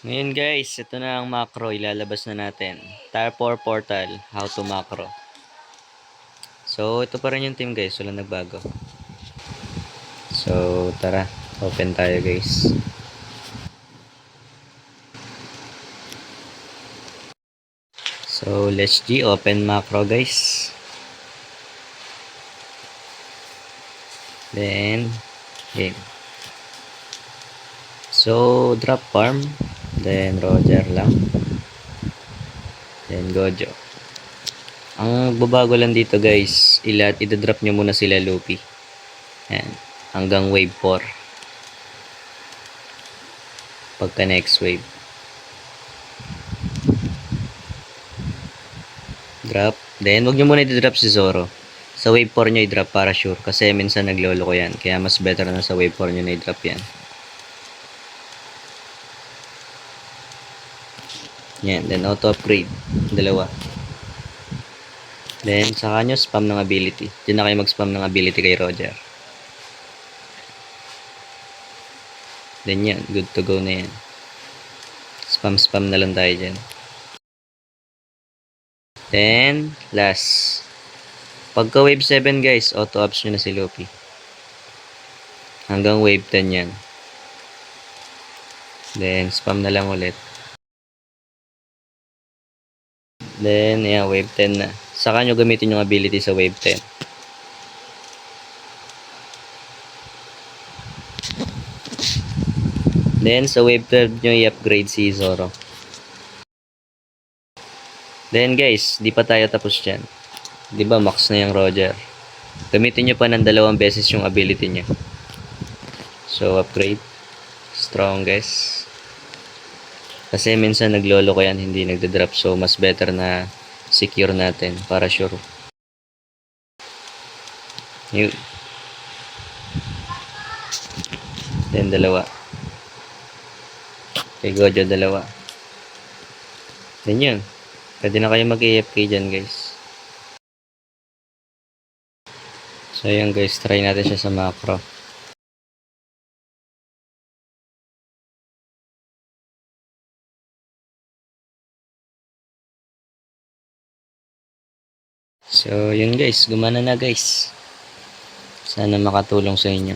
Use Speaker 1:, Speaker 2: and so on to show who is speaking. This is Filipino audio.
Speaker 1: Ngayon guys, ito na ang macro, ilalabas na natin. Tire 4 portal, how to macro. So, ito pa rin yung team guys, walang nagbago. So, tara, open tayo guys. So, let's G, open macro guys. Then, game. So, drop farm. Then, Roger lang. Then, Gojo. Ang babago lang dito guys, idadrop nyo muna sila Luffy. Ayan, hanggang wave 4. Pagka next wave. Drop. Then, wag nyo muna i-drop si Zoro. Sa wave 4 nyo i-drop para sure. Kasi minsan naglolo ko yan. Kaya mas better na sa wave 4 nyo na i-drop yan. Yan. Then, auto-upgrade. Dalawa. Then, saka nyo spam ng ability. Diyan na kayo mag-spam ng ability kay Roger. Then yan. Good to go na yan. Spam na lang tayo dyan. Then, last. Pagka wave 7 guys, auto-ups nyo na si Luffy. Hanggang wave 10 yan. Then, spam na lang ulit. Then, yeah, wave 10 na. Saka nyo gamitin yung ability sa wave 10. Then, sa wave 12 nyo i-upgrade si Zoro. Then, guys, di pa tayo tapos dyan. Di ba max na yung Roger? Gamitin nyo pa ng 2 beses yung ability niya. So, upgrade. Strongest. Kasi minsan naglolo ko yan, hindi nagda-drop. So, mas better na secure natin para sure. Yun. Then, 2. Kay Gojo, 2. Then yun. Pwede na kayo mag-AFK dyan, guys. So, yun guys. Try natin siya sa macro. So, yun guys. Gumana na guys. Sana makatulong sa inyo.